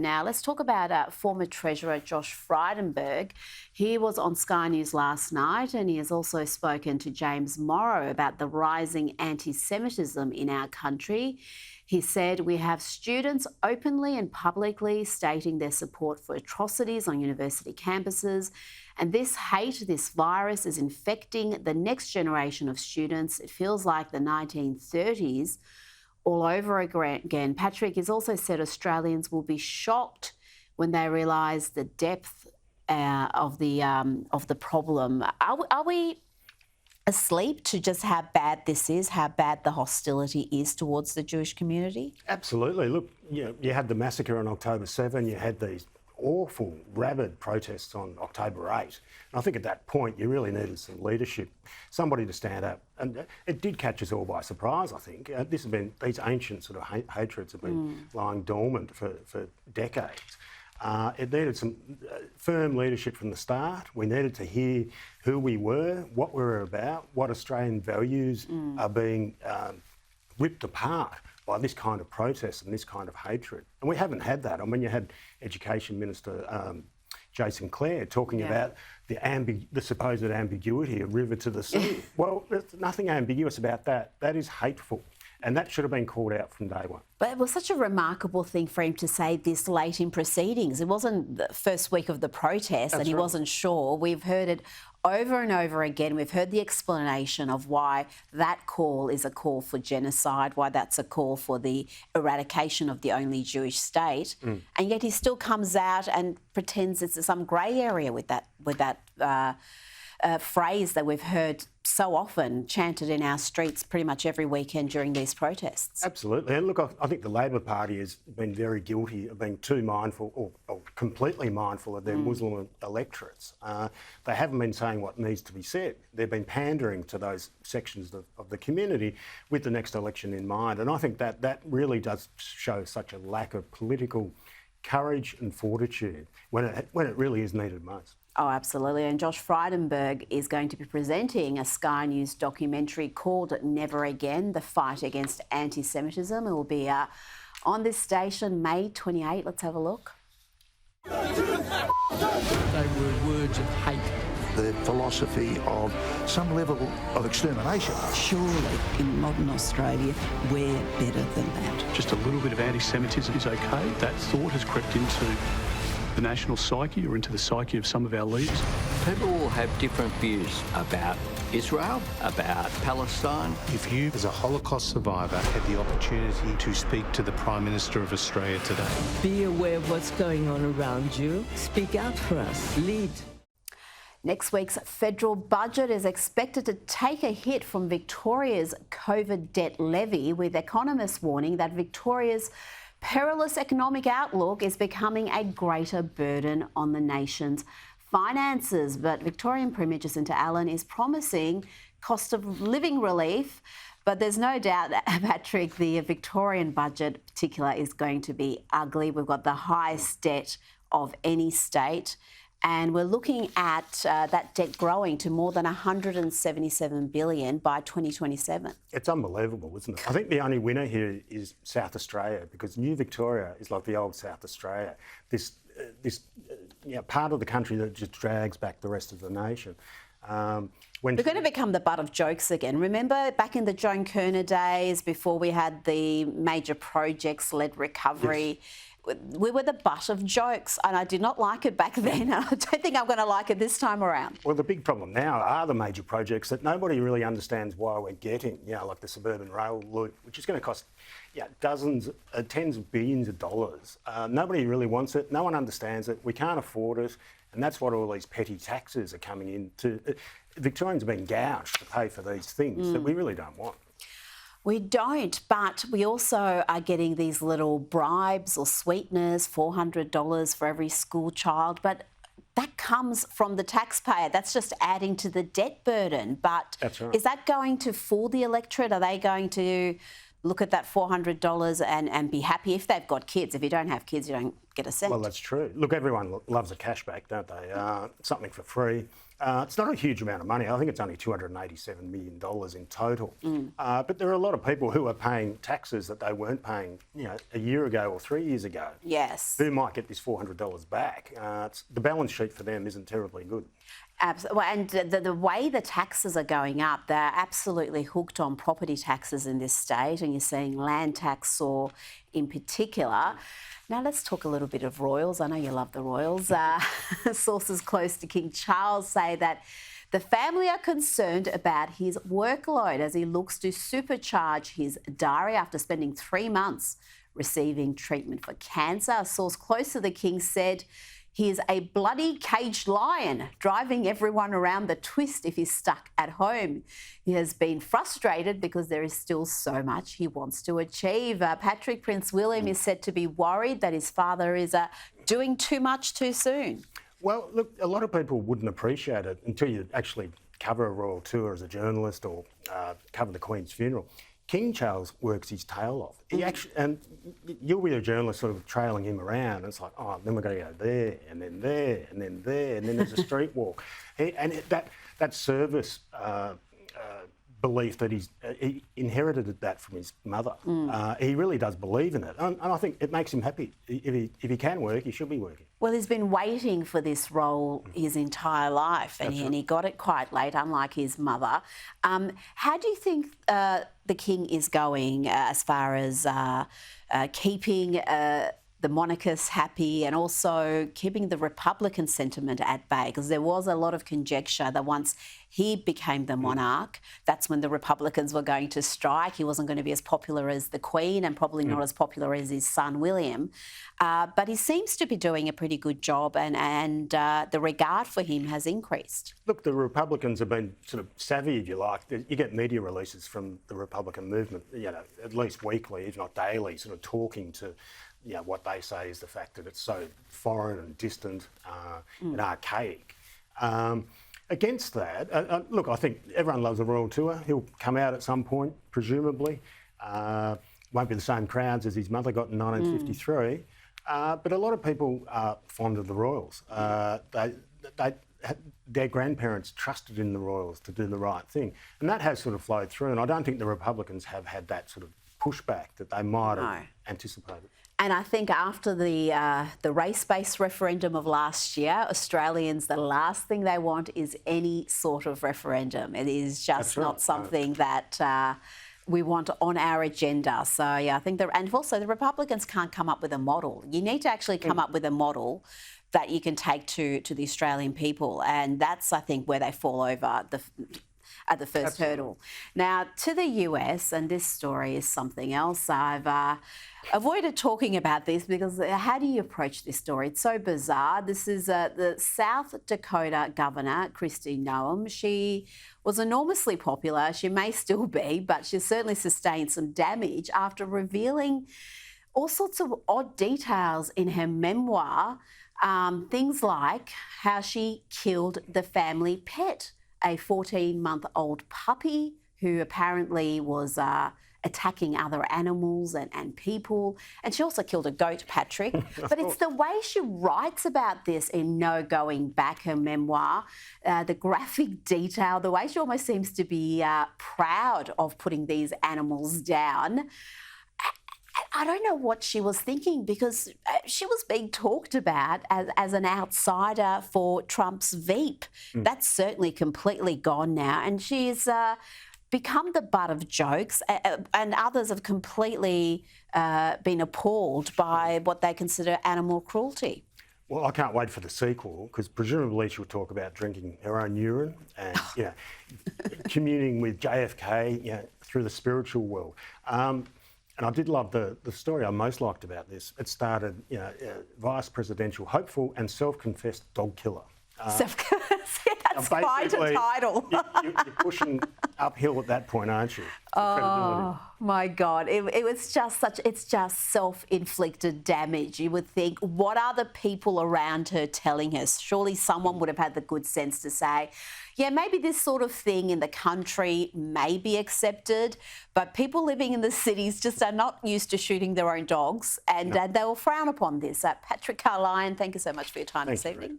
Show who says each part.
Speaker 1: Now, let's talk about former Treasurer Josh Frydenberg. He was on Sky News last night and he has also spoken to James Morrow about the rising anti-Semitism in our country. He said, "We have students openly and publicly stating their support for atrocities on university campuses. And this hate, this virus is infecting the next generation of students. It feels like the 1930s. All over again." Patrick has also said Australians will be shocked when they realise the depth of the problem. Are we asleep to just how bad this is, how bad the hostility is towards the Jewish community?
Speaker 2: Absolutely. Look, you had the massacre on October 7, you had these awful, rabid protests on October 8. And I think at that point you really needed some leadership, somebody to stand up. And it did catch us all by surprise, I think. These ancient sort of hatreds have been lying dormant for decades. It needed some firm leadership from the start. We needed to hear who we were, what we were about, what Australian values are being ripped apart by this kind of protest and this kind of hatred. And we haven't had that. I mean, you had Education Minister Jason Clare talking about the supposed ambiguity of river to the sea. Well, there's nothing ambiguous about that. That is hateful. And that should have been called out from day one.
Speaker 1: But it was such a remarkable thing for him to say this late in proceedings. It wasn't the first week of the protest and he wasn't sure. We've heard it over and over again. We've heard the explanation of why that call is a call for genocide, why that's a call for the eradication of the only Jewish state. And yet he still comes out and pretends it's some grey area with that phrase that we've heard so often chanted in our streets pretty much every weekend during these protests.
Speaker 2: Absolutely. And look, I think the Labor Party has been very guilty of being too mindful or completely mindful of their Muslim electorates. They haven't been saying what needs to be said. They've been pandering to those sections of the community with the next election in mind. And I think that really does show such a lack of political courage and fortitude when it really is needed most.
Speaker 1: Oh, absolutely. And Josh Frydenberg is going to be presenting a Sky News documentary called Never Again, The Fight Against Anti-Semitism. It will be on this station May 28. Let's have a look.
Speaker 3: They were words of hate.
Speaker 4: The philosophy of some level of extermination.
Speaker 5: Surely, in modern Australia, we're better than that.
Speaker 6: Just a little bit of anti-Semitism is okay. That thought has crept into the national psyche or into the psyche of some of our leaders.
Speaker 7: People will have different views about Israel, about Palestine.
Speaker 8: If you, as a Holocaust survivor, had the opportunity to speak to the Prime Minister of Australia today.
Speaker 5: Be aware of what's going on around you. Speak out for us. Lead.
Speaker 1: Next week's federal budget is expected to take a hit from Victoria's COVID debt levy, with economists warning that Victoria's perilous economic outlook is becoming a greater burden on the nation's finances. But Victorian Premier Jacinta Allen is promising cost of living relief. But there's no doubt that, Patrick, the Victorian budget in particular is going to be ugly. We've got the highest debt of any state. And we're looking at that debt growing to more than $177 billion by 2027.
Speaker 2: It's unbelievable, isn't it? I think the only winner here is South Australia, because New Victoria is like the old South Australia, this part of the country that just drags back the rest of the nation.
Speaker 1: We're going to become the butt of jokes again. Remember back in the Joan Kerner days, before we had the major projects-led recovery? Yes. We were the butt of jokes, and I did not like it back then, and I don't think I'm going to like it this time around.
Speaker 2: Well, the big problem now are the major projects that nobody really understands why we're getting, like the suburban rail loop, which is going to cost tens of billions of dollars. Nobody really wants it. No one understands it. We can't afford it, and that's what all these petty taxes are coming into. Victorians are being gouged to pay for these things that we really don't want.
Speaker 1: We don't, but we also are getting these little bribes or sweeteners, $400 for every school child, but that comes from the taxpayer. That's just adding to the debt burden. But
Speaker 2: That's right.
Speaker 1: Is that going to fool the electorate? Are they going to look at that $400 and be happy if they've got kids. If you don't have kids, you don't get a cent.
Speaker 2: Well, that's true. Look, everyone loves a cashback, don't they? Something for free. It's not a huge amount of money. I think it's only $287 million in total. But there are a lot of people who are paying taxes that they weren't paying, a year ago or 3 years ago.
Speaker 1: Yes.
Speaker 2: Who might get this $400 back? The balance sheet for them isn't terribly good.
Speaker 1: Absolutely. Well, and the way the taxes are going up, they're absolutely hooked on property taxes in this state, and you're seeing land tax soar in particular. Now let's talk a little bit of royals. I know you love the royals. Sources close to King Charles say that the family are concerned about his workload as he looks to supercharge his diary after spending 3 months receiving treatment for cancer. A source close to the king said he is a bloody caged lion, driving everyone around the twist if he's stuck at home. He has been frustrated because there is still so much he wants to achieve. Patrick, Prince William is said to be worried that his father is doing too much too soon.
Speaker 2: Well, look, a lot of people wouldn't appreciate it until you actually cover a royal tour as a journalist or cover the Queen's funeral. King Charles works his tail off. He actually, and you'll be a journalist sort of trailing him around. And it's like, oh, then we're going to go there, and then there, and then there, and then there's a street walk. That service belief that he inherited that from his mother. He really does believe in it, and I think it makes him happy. If he can work, he should be working.
Speaker 1: Well, he's been waiting for this role his entire life, and he got it quite late, unlike his mother. How do you think the king is going as far as keeping the monarchists happy and also keeping the Republican sentiment at bay? Because there was a lot of conjecture that once he became the monarch, that's when the Republicans were going to strike. He wasn't going to be as popular as the Queen and probably not as popular as his son William. But he seems to be doing a pretty good job, and the regard for him has increased.
Speaker 2: Look, the Republicans have been sort of savvy, if you like. You get media releases from the Republican movement, at least weekly, if not daily, sort of talking to what they say is the fact that it's so foreign and distant and archaic. Against that, look, I think everyone loves a royal tour. He'll come out at some point, presumably. Won't be the same crowds as his mother got in 1953. But a lot of people are fond of the royals. Their grandparents trusted in the royals to do the right thing. And that has sort of flowed through. And I don't think the Republicans have had that sort of pushback that they might have anticipated.
Speaker 1: And I think after the race-based referendum of last year, Australians, the last thing they want is any sort of referendum. It is just not something that we want on our agenda. So, I think and also the Republicans can't come up with a model. You need to actually come up with a model that you can take to the Australian people. And that's, I think, where they fall over at the first hurdle. Now, to the US, and this story is something else. I've avoided talking about this because how do you approach this story? It's so bizarre. This is the South Dakota governor, Kristi Noem. She was enormously popular. She may still be, but she certainly sustained some damage after revealing all sorts of odd details in her memoir, things like how she killed the family pet, a 14-month-old puppy who apparently was attacking other animals and people. And she also killed a goat, Patrick. But it's the way she writes about this in No Going Back, her memoir, the graphic detail, the way she almost seems to be proud of putting these animals down. I don't know what she was thinking, because she was being talked about as an outsider for Trump's Veep. That's certainly completely gone now, and she's become the butt of jokes, and others have completely been appalled by what they consider animal cruelty.
Speaker 2: Well, I can't wait for the sequel, because presumably she'll talk about drinking her own urine and communing with JFK through the spiritual world. And I did love the story I most liked about this. It started, vice presidential hopeful and self-confessed dog killer.
Speaker 1: That's quite a title.
Speaker 2: You're pushing uphill at that point, aren't you?
Speaker 1: Oh my God! It's just self-inflicted damage. You would think, what are the people around her telling her? Surely someone would have had the good sense to say, yeah, maybe this sort of thing in the country may be accepted, but people living in the cities just are not used to shooting their own dogs, and they will frown upon this. Patrick Carlyon, thank you so much for your time this evening.